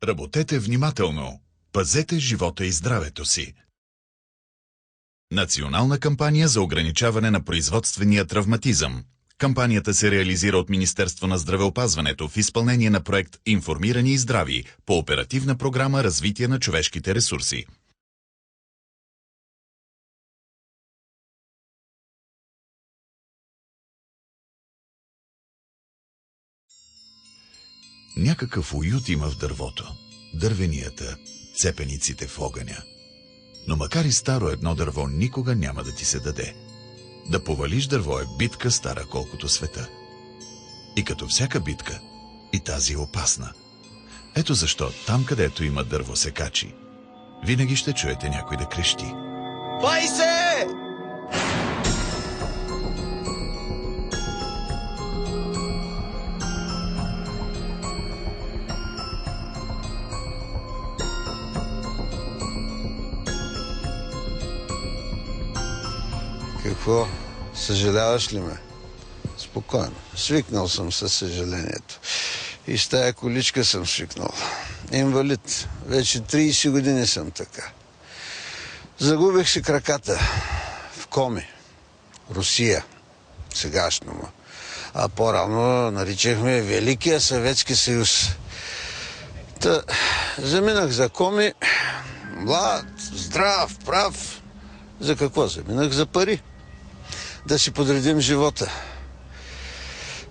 Работете внимателно. Пазете живота и здравето си. Национална кампания за ограничаване на производствения травматизъм. Кампанията се реализира от Министерство на здравеопазването в изпълнение на проект «Информирани и здрави» по оперативна програма «Развитие на човешките ресурси». Някакъв уют има в дървото. Дървенията, цепениците в огъня. Но макар и старо, едно дърво никога няма да ти се даде. Да повалиш дърво е битка стара колкото света. И като всяка битка, и тази е опасна. Ето защо там, където има дървосекачи, винаги ще чуете някой да крещи: "Пайсе!" Какво? Съжаляваш ли ме? Спокойно. Свикнал съм със съжалението. И с тая количка съм свикнал. Инвалид. Вече 30 години съм така. Загубих си краката в Коми, Русия, сегашно му. А по-рано наричахме Великия Съветски съюз. Та заминах за Коми, млад, здрав, прав. За какво заминах? За пари. Да си подредим живота.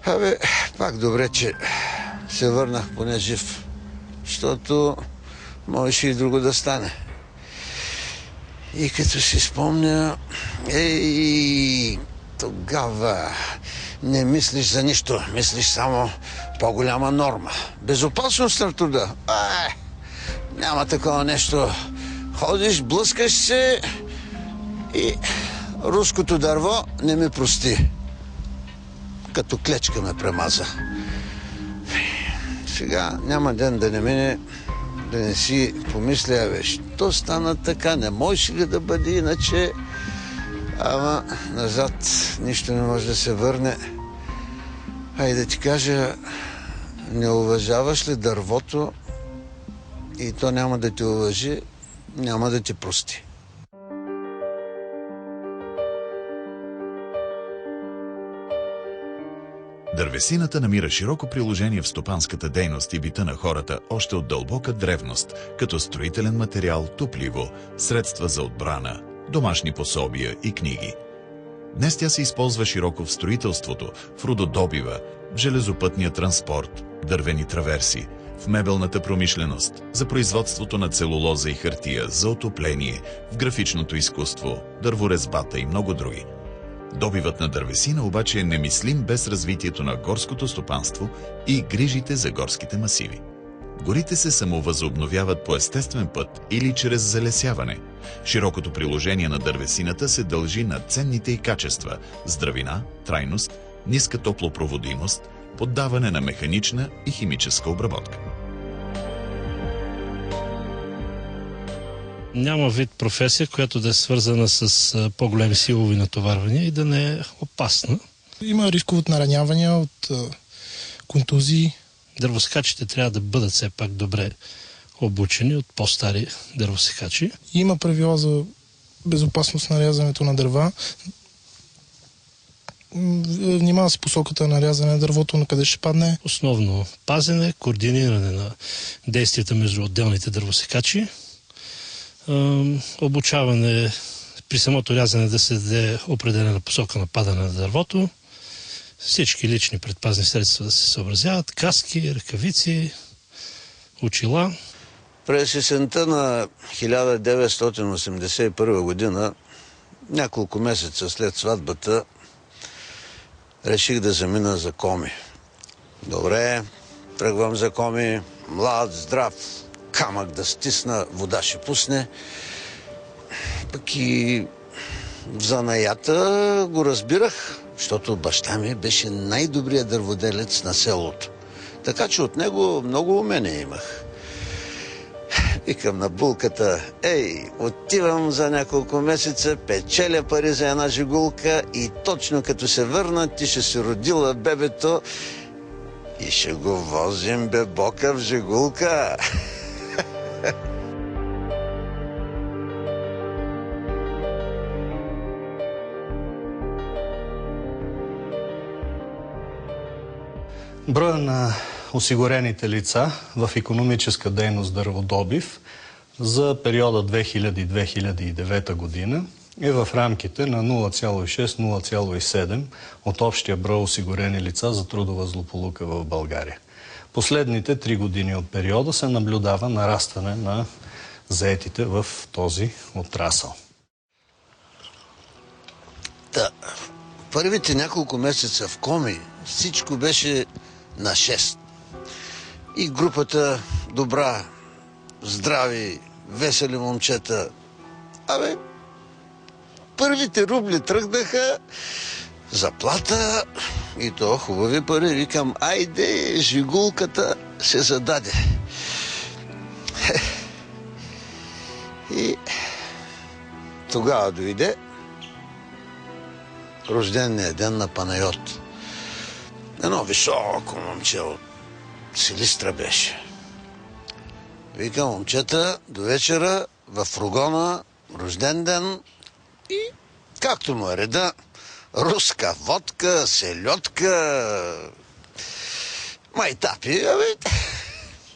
Абе, пак добре, че се върнах поне жив, защото можеше и друго да стане. И като си спомня, тогава не мислиш за нищо, мислиш само по-голяма норма. Безопасност на труда. Няма такова нещо. Ходиш, блъскаш се и руското дърво не ми прости. Като клечка ме премаза. Сега няма ден да не мине, да не си помисля: що стана така, не може ли да бъде иначе? Ама назад нищо не може да се върне. Да ти кажа, не уважаваш ли дървото, и то няма да те уважи, няма да ти прости. Дървесината намира широко приложение в стопанската дейност и бита на хората още от дълбока древност, като строителен материал, топливо, средства за отбрана, домашни пособия и книги. Днес тя се използва широко в строителството, в рудодобива, в железопътния транспорт, дървени траверси, в мебелната промишленост, за производството на целулоза и хартия, за отопление, в графичното изкуство, дърворезбата и много други. Добивът на дървесина обаче е немислим без развитието на горското стопанство и грижите за горските масиви. Горите се самовъзобновяват по естествен път или чрез залесяване. Широкото приложение на дървесината се дължи на ценните й качества – здравина, трайност, ниска топлопроводимост, поддаване на механична и химическа обработка. Няма вид професия, която да е свързана с по-големи силови натоварвания и да не е опасна. Има рискове от наранявания, от контузии. Дървосекачите трябва да бъдат все пак добре обучени от по-стари дървосекачи. Има правила за безопасност на рязането на дърва. Внимава се посоката на рязане на дървото, на къде ще падне. Основно пазене, координиране на действията между отделните дървосекачи. Обучаване при самото рязане да се даде определена посока на падане на дървото. Всички лични предпазни средства да се съобразяват. Каски, ръкавици, очила. През есента на 1981 година, няколко месеца след сватбата, реших да замина за Коми. Добре, тръгвам за Коми, млад, здрав, камък да стисна, вода ще пусне. Пък и в занаята го разбирах, защото баща ми беше най-добрият дърводелец на селото. Така че от него много умения имах. Викам на булката: отивам за няколко месеца, печеля пари за една жигулка и точно като се върна, ти ще си родила бебето и ще го возим бебока в жигулка. Броя на осигурените лица в икономическа дейност дърводобив за периода 2000-2009 година е в рамките на 0,6-0,7 от общия брой осигурени лица за трудова злополука в България. Последните 3 години от периода се наблюдава нарастване на заетите в този отрасъл. Първите няколко месеца в Коми всичко беше на 6. И групата добра, здрави, весели момчета. Първите рубли тръгнаха, заплата и то хубави пари. Викам, айде, жигулката се зададе. И тогава дойде рождения ден на Панайот. Едно високо момче от Силистра беше. Вика, момчета, до вечера в фургона, рожден ден и както му е реда, руска водка, селедка, майтапи.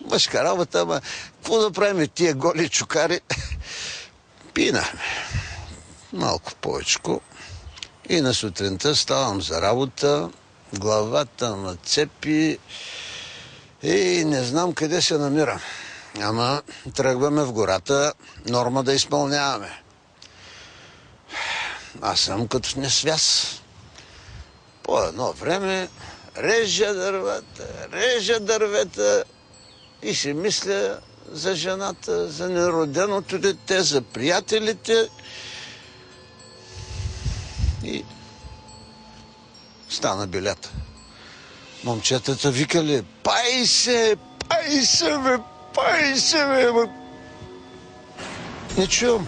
Мъжка работа, ама какво да правим тия голи чукари? Пинахме малко повечко и на сутринта ставам за работа, главата ме цепи и не знам къде се намирам. Ама тръгваме в гората, норма да изпълняваме. Аз съм като в несвяз. По едно време режа дървета и си мисля за жената, за нероденото дете, за приятелите. И стана билета. Момчетата викали, пай се, бе. Не чувам.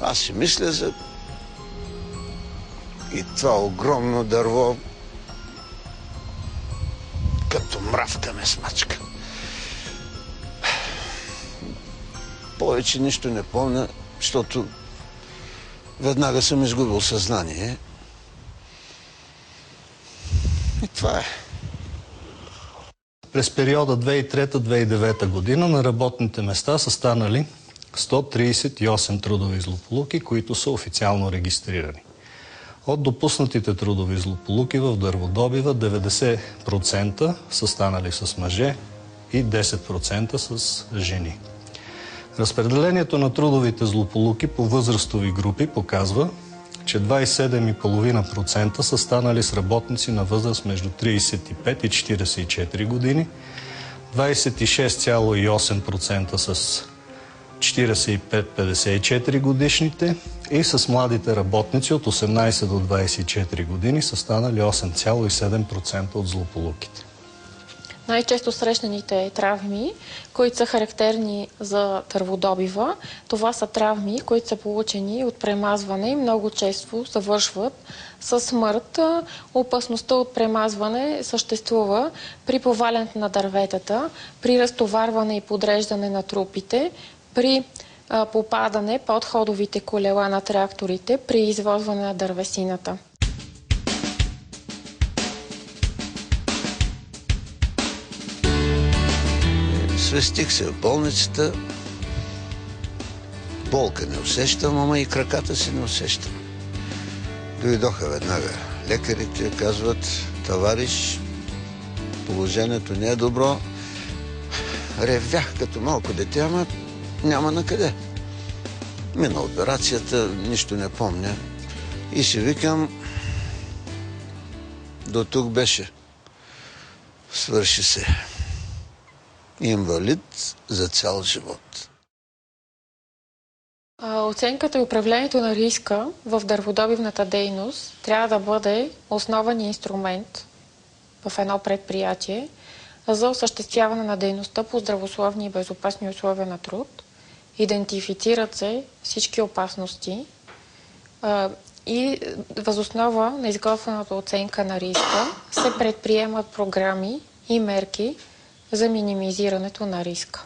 Аз си мисля за и това огромно дърво като мравка ме смачка. Повече нищо не помня, защото веднага съм изгубил съзнание. И това е. През периода 2003-2009 година на работните места са станали 138 трудови злополуки, които са официално регистрирани. От допуснатите трудови злополуки в дърводобива 90% са станали с мъже и 10% с жени. Разпределението на трудовите злополуки по възрастови групи показва, че 27,5% са станали с работници на възраст между 35 и 44 години, 26,8% с 45-54 годишните и с младите работници от 18 до 24 години са станали 8,7% от злополуките. Най-често срещаните травми, които са характерни за дърводобива, това са травми, които са получени от премазване и много често завършват със смърт. Опасността от премазване съществува при повалянето на дърветата, при разтоварване и подреждане на трупите, при попадане под ходовите колела на тракторите, при извозване на дървесината. Свестих се в болницата, болка не усещам, ама и краката си не усещам. Дойдоха веднага лекарите, казват, товариш, положението не е добро. Ревях като малко дете, ама няма на къде. Мина операцията, нищо не помня. И си викам, до тук беше. Свърши се. Инвалид за цял живот. Оценката и управлението на риска в дърводобивната дейност трябва да бъде основен инструмент в едно предприятие за осъществяване на дейността по здравословни и безопасни условия на труд. Идентифицират се всички опасности и въз основа на изготвената оценка на риска се предприемат програми и мерки за минимизирането на риска.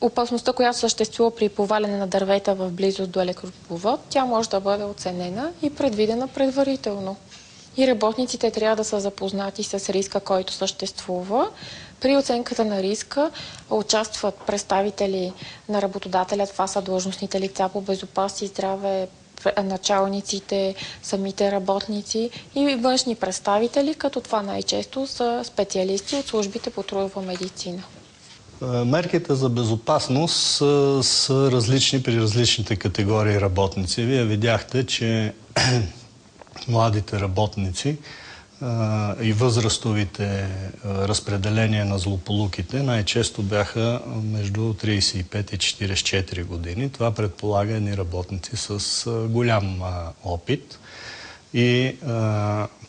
опасността, която съществува при поваляне на дървета в близост до електропровод, тя може да бъде оценена и предвидена предварително. И работниците трябва да са запознати с риска, който съществува. При оценката на риска участват представители на работодателя, това са длъжностните лица по безопасност и здраве, началниците, самите работници и външни представители, като това най-често са специалисти от службите по трудова медицина. Мерките за безопасност са различни при различните категории работници. Вие видяхте, че младите работници и възрастовите разпределения на злополуките най-често бяха между 35 и 44 години. Това предполага едни работници с голям опит и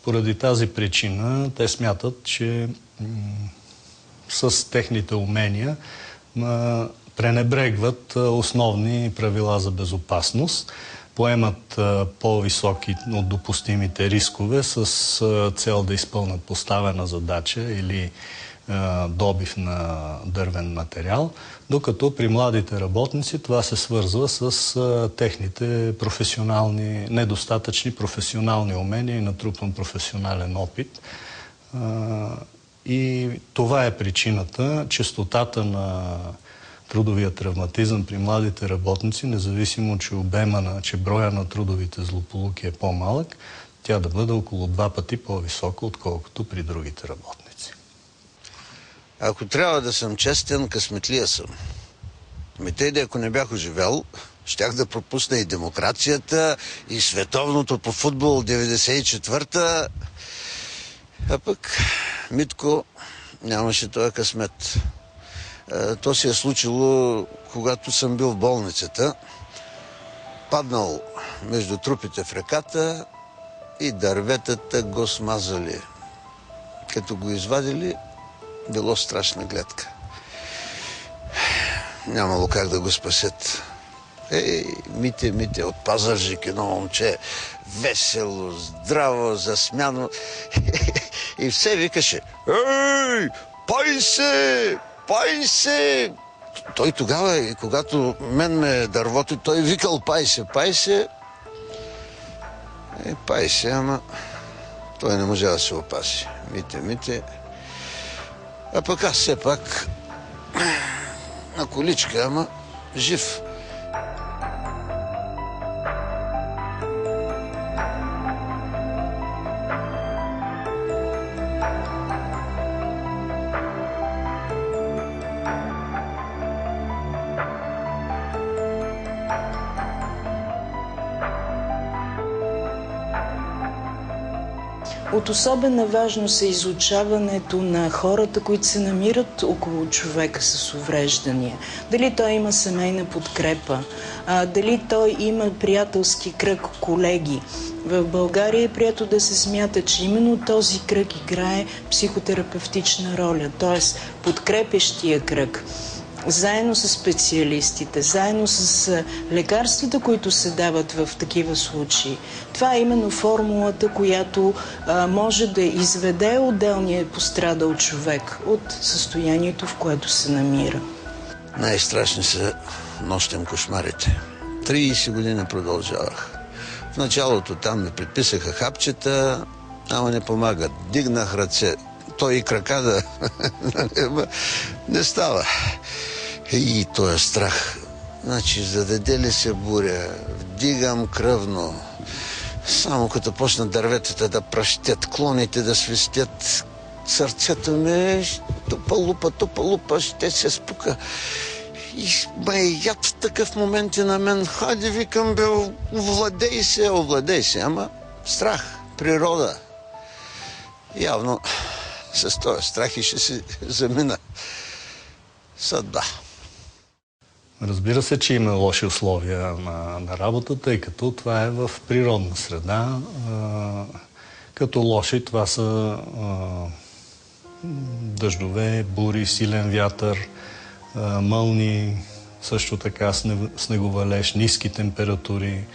поради тази причина те смятат, че с техните умения пренебрегват основни правила за безопасност, поемат по-високи от допустимите рискове с цел да изпълнят поставена задача или добив на дървен материал, докато при младите работници това се свързва с техните недостатъчни професионални умения и натрупан професионален опит. И това е причината, честотата на трудовия травматизъм при младите работници, независимо, че броя на трудовите злополуки е по-малък, тя да бъде около 2 пъти по-висока, отколкото при другите работници. Ако трябва да съм честен, късметлия съм. Тъй, ако не бях оживял, щях да пропусна и демокрацията, и световното по футбол 94-та. А пък Митко нямаше този късмет. То се е случило, когато съм бил в болницата, паднал между трупите в реката и дърветата го смазали. Като го извадили, било страшна гледка. Нямало как да го спасят. Мите, от Пазарджик, едно момче, весело, здраво, засмяно. И все викаше: "Ей, пай се! Пай се!" Той тогава, и когато мен ме дървото, той викал: "Пай се, пай се!" Пай се, ама той не може да се опаси. Мите. А пък аз все пак на количка, ама жив. От особена важност е изучаването на хората, които се намират около човека с увреждания. Дали той има семейна подкрепа, дали той има приятелски кръг, колеги. В България е прието да се смята, че именно този кръг играе психотерапевтична роля, т.е. подкрепещия кръг. Заедно с специалистите, заедно с лекарствата, които се дават в такива случаи. Това е именно формулата, която може да изведе отделния пострадал човек от състоянието, в което се намира. Най-страшни са нощем кошмарите. 30 години продължавах. В началото там ми предписаха хапчета, ама не помагат. Дигнах ръце. Той и крака да не става. И той е страх. Значи, зададе ли се буря, вдигам кръвно. Само като почнат дърветата да пращят, клоните да свистят, сърцето ми тупа лупа, ще се спука. И ме яд в такъв момент и на мен. Хайде, викам, бе, овладей се, ама страх, природа. Явно с този страх и ще си замина съдба. Разбира се, че има лоши условия на работа, тъй като това е в природна среда. Като лоши това са дъждове, бури, силен вятър, мълни, също така снеговалеж, ниски температури.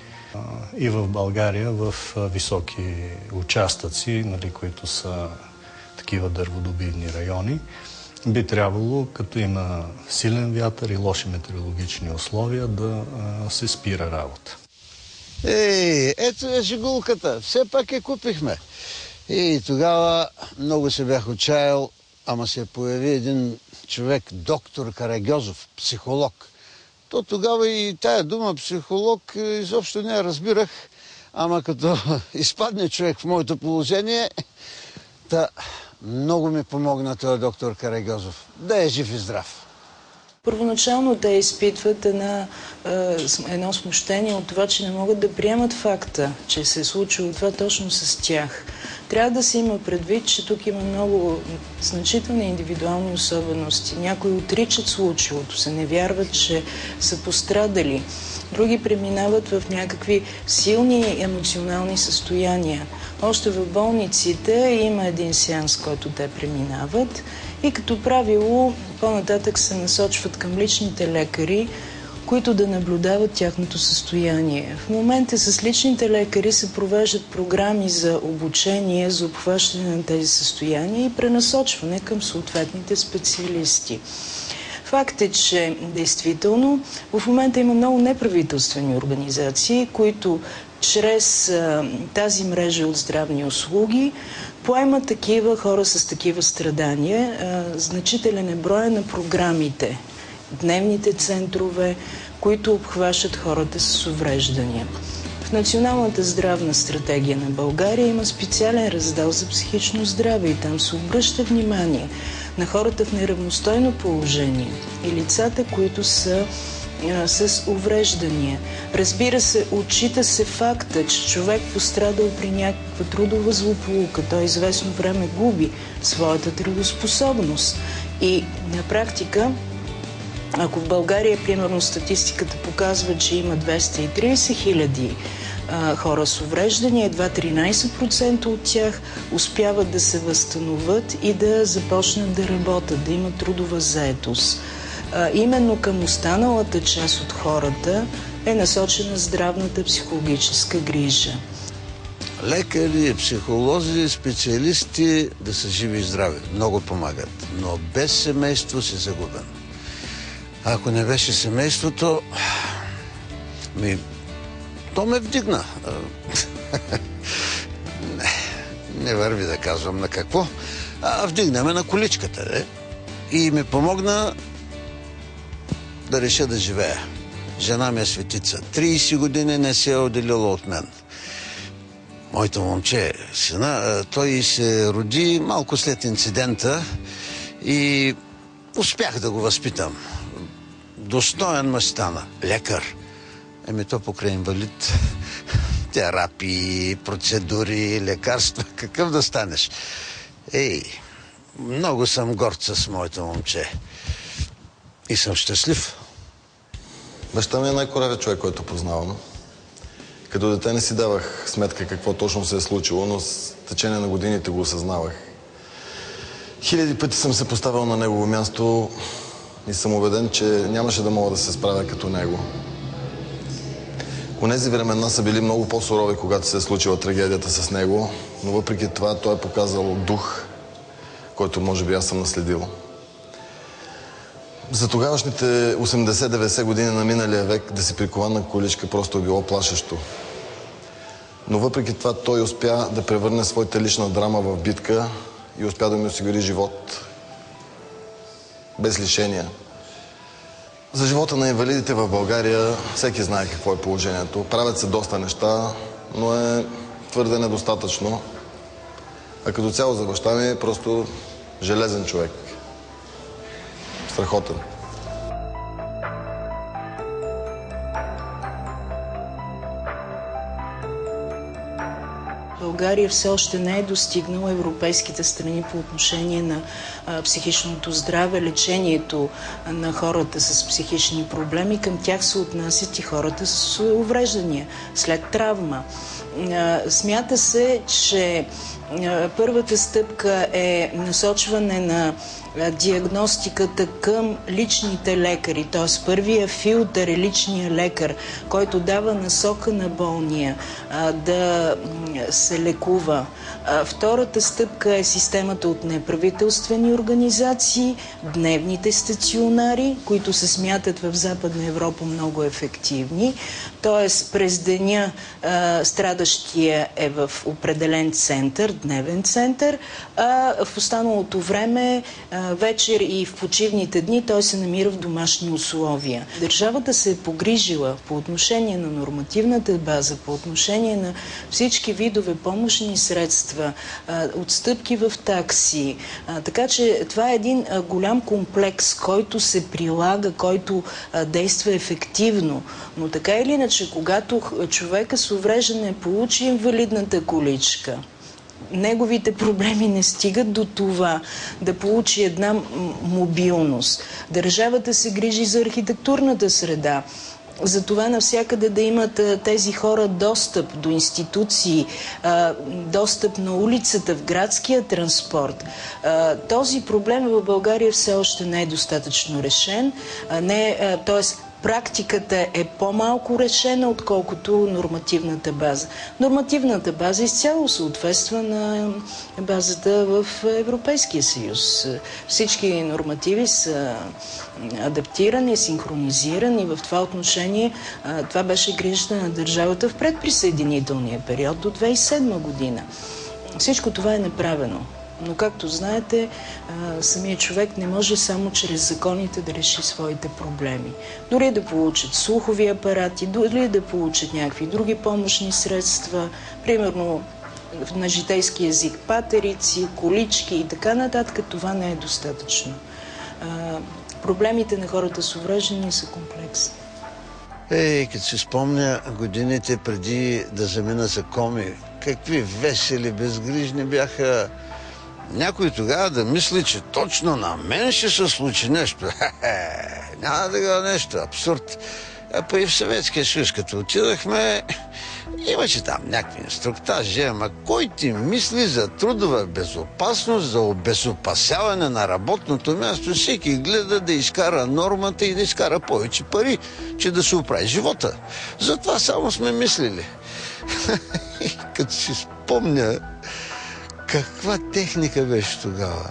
И в България в високи участъци, които са такива дърводобивни райони. Би трябвало, като има силен вятър и лоши метеорологични условия, да се спира работа. Ето е жигулката. Все пак я купихме. И тогава много се бях отчаял, ама се появи един човек, доктор Карагьозов, психолог. То тогава и тая дума психолог изобщо не я разбирах, ама като изпадне човек в моето положение, много ми помогна този доктор Карагьозов. Да е жив и здрав. Първоначално те изпитват едно смущение от това, че не могат да приемат факта, че се е случило това точно с тях. Трябва да се има предвид, че тук има много значителни индивидуални особености. Някои отричат случилото се, не вярват, че са пострадали. Други преминават в някакви силни емоционални състояния. Още в болниците има един сеанс, който те преминават и като правило по-нататък се насочват към личните лекари, които да наблюдават тяхното състояние. В момента с личните лекари се провеждат програми за обучение, за обхващане на тези състояния и пренасочване към съответните специалисти. Факт е, че действително в момента има много неправителствени организации, които чрез тази мрежа от здравни услуги поемат такива хора с такива страдания. Значителен е броя на програмите, дневните центрове, които обхващат хората с увреждания. В Националната здравна стратегия на България има специален раздел за психично здраве и там се обръща внимание на хората в неравностойно положение и лицата, които са с увреждания. Разбира се, отчита се факта, че човек пострадал при някаква трудова злополука, той известно време губи своята трудоспособност. И на практика, ако в България, примерно, статистиката показва, че има 230 хиляди хора с увреждания, едва 13% от тях успяват да се възстановят и да започнат да работят, да имат трудова заетост. Именно към останалата част от хората е насочена здравната психологическа грижа. Лекари, психолози, специалисти да са живи и здрави. Много помагат. Но без семейство си загубен. Ако не беше семейството, то ме вдигна. Не върви да казвам на какво. Вдигна ме на количката, де? И ми помогна да реша да живея. Жена ми е светица. 30 години не се е отделила от мен. Моето момче, сина, той се роди малко след инцидента и успях да го възпитам. Достоен мъж стана. Лекар. То покрай инвалид. Терапии, процедури, лекарства. Какъв да станеш? Много съм горд с моето момче. И съм щастлив. Баща ми е най-коравият човек, който познавам. Като дете не си давах сметка какво точно се е случило, но с течение на годините го осъзнавах. Хиляди пъти съм се поставил на негово място и съм убеден, че нямаше да мога да се справя като него. Онези времена са били много по-сурови, когато се е случила трагедията с него, но въпреки това той е показал дух, който може би аз съм наследил. За тогавашните 80-90 години на миналия век да си прикован на количка просто е било плашещо. Но въпреки това той успя да превърне своята лична драма в битка и успя да ми осигури живот без лишения. За живота на инвалидите в България всеки знае какво е положението. Правят се доста неща, но е твърде недостатъчно. А като цяло за баща ми е просто железен човек. Страхотен. България все още не е достигнала европейските страни по отношение на психичното здраве, лечението на хората с психични проблеми. Към тях се отнасят и хората с увреждания след травма. Смята се, че първата стъпка е насочване на диагностиката към личните лекари, т.е. първия филтър е личния лекар, който дава насока на болния да се лекува. Втората стъпка е системата от неправителствени организации, дневните стационари, които се смятат в Западна Европа много ефективни. Т.е. през деня страдащия е в определен център, дневен център, а в останалото време вечер и в почивните дни той се намира в домашни условия. Държавата се е погрижила по отношение на нормативната база, по отношение на всички видове помощни средства, отстъпки в такси. Така че това е един голям комплекс, който се прилага, който действа ефективно. Но така или иначе, когато човека с увреждане получи инвалидната количка, неговите проблеми не стигат до това да получи една мобилност. Държавата се грижи за архитектурната среда. За това навсякъде да имат тези хора достъп до институции, достъп на улицата, в градския транспорт. Този проблем в България все още не е достатъчно решен. Т.е. практиката е по-малко решена, отколкото нормативната база. Нормативната база изцяло съответства на базата в Европейския съюз. Всички нормативи са адаптирани, синхронизирани. В това отношение това беше грижата на държавата в предприсъединителния период до 2007 година. Всичко това е направено. Но както знаете, самият човек не може само чрез законите да реши своите проблеми. Дори да получат слухови апарати, дори да получат някакви други помощни средства, примерно на житейски език патерици, колички и така нататък, това не е достатъчно. Проблемите на хората с увреждания са комплексни. Като си спомня годините преди да замина за коми, какви весели, безгрижни бяха. Някой тогава да мисли, че точно на мен ще се случи нещо. Няма такова нещо. Абсурд. Па и в Съветския съюз, като отидахме, имаше там някакви инструктажи, ама кой ти мисли за трудова безопасност, за обезопасяване на работното място? Всеки гледа да изкара нормата и да изкара повече пари, че да се оправи живота. Затова само сме мислили. Като си спомня, каква техника беше тогава?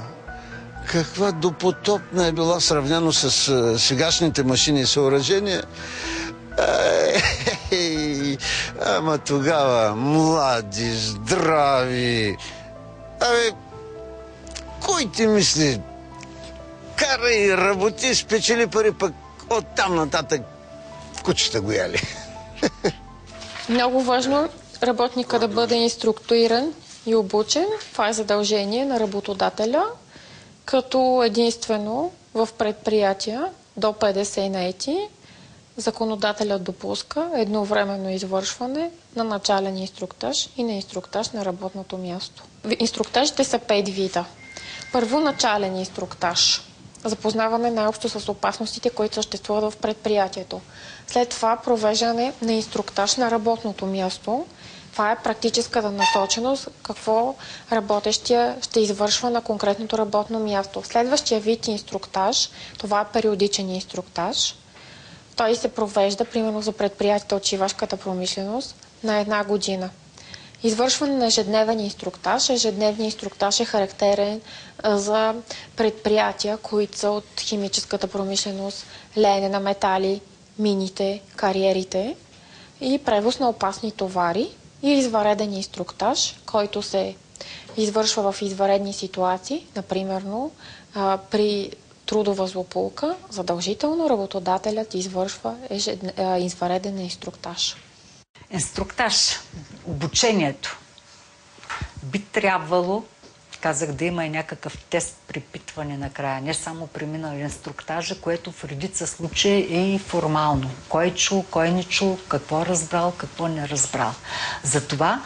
Каква допотопна е била сравнено с сегашните машини и съоръжения? Ама тогава млади, здрави. Кой ти мисли? Карай, работи, спечели пари, пък оттам нататък кучета го яли. Много важно работника да бъде инструктуриран и обучен. Това е задължение на работодателя, като единствено в предприятия до 50 наети законодателят допуска едновременно извършване на начален инструктаж и на инструктаж на работното място. Инструктажите са 5 вида. Първоначален инструктаж. Запознаване най-общо с опасностите, които съществуват в предприятието. След това провеждане на инструктаж на работното място. Това е практическата насоченост, какво работещия ще извършва на конкретното работно място. Следващия вид инструктаж, това е периодичен инструктаж. Той се провежда, примерно за предприятията от шивашката промишленост, на 1 година. Извършване на ежедневен инструктаж. Ежедневният инструктаж е характерен за предприятия, които са от химическата промишленост, леене на метали, мините, кариерите и превоз на опасни товари. И извънреден инструктаж, който се извършва в извънредни ситуации, например при трудова злополука, задължително работодателят извършва извънреден инструктаж. Инструктаж, обучението би трябвало, казах, да има и някакъв тест припитване накрая, не само преминал инструктажа, което в редица случаи е и формално. Кой чул, кой не чул, какво разбрал, какво не разбрал. Затова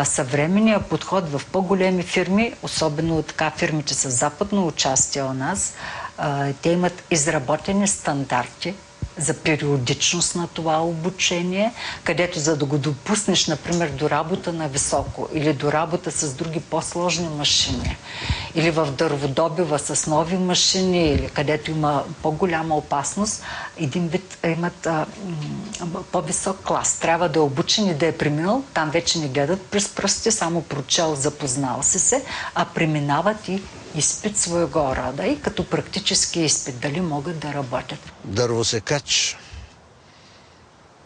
съвременният подход в по-големи фирми, особено така фирмите с западно участие у нас, те имат изработени стандарти за периодичност на това обучение, където за да го допуснеш, например, до работа на високо или до работа с други по-сложни машини, или в дърводобива с нови машини, или където има по-голяма опасност, един вид имат по-висок клас. Трябва да е обучен и да е преминал. Там вече не гледат през пръсти, само прочел, запознал се, а преминават и изпит своего рода и като практически изпит, дали могат да работят. Дървосекач.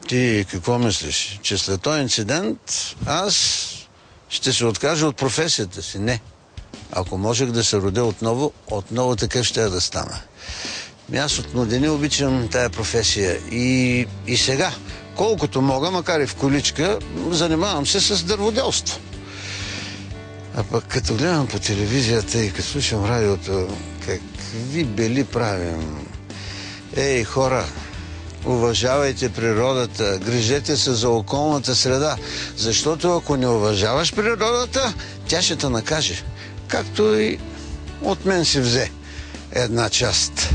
Ти какво мислиш? Че след този инцидент аз ще се откажа от професията си? Не. Ако можех да се родя отново такъв ще да стана. Аз от младени обичам тая професия и сега, колкото мога, макар и в количка, занимавам се с дърводелство. А пък като гледам по телевизията и като слушам радиото, какви бели правим. Ей, хора, уважавайте природата, грижете се за околната среда, защото ако не уважаваш природата, тя ще те накаже. Както и от мен се взе една част.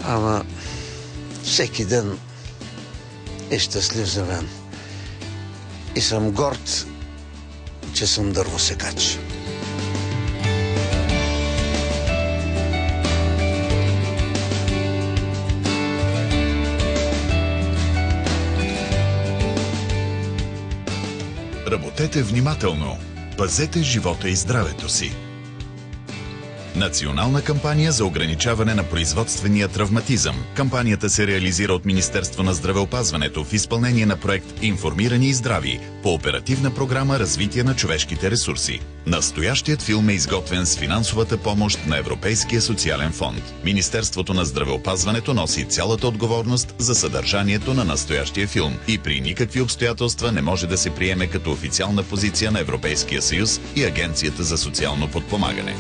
Ама всеки ден е щастлив за мен. И съм горд, че съм дървосекач. Работете внимателно. Пазете живота и здравето си. Национална кампания за ограничаване на производствения травматизъм. Кампанията се реализира от Министерство на здравеопазването в изпълнение на проект «Информирани и здрави» по оперативна програма «Развитие на човешките ресурси». Настоящият филм е изготвен с финансовата помощ на Европейския социален фонд. Министерството на здравеопазването носи цялата отговорност за съдържанието на настоящия филм и при никакви обстоятелства не може да се приеме като официална позиция на Европейския съюз и Агенцията за социално подпомагане.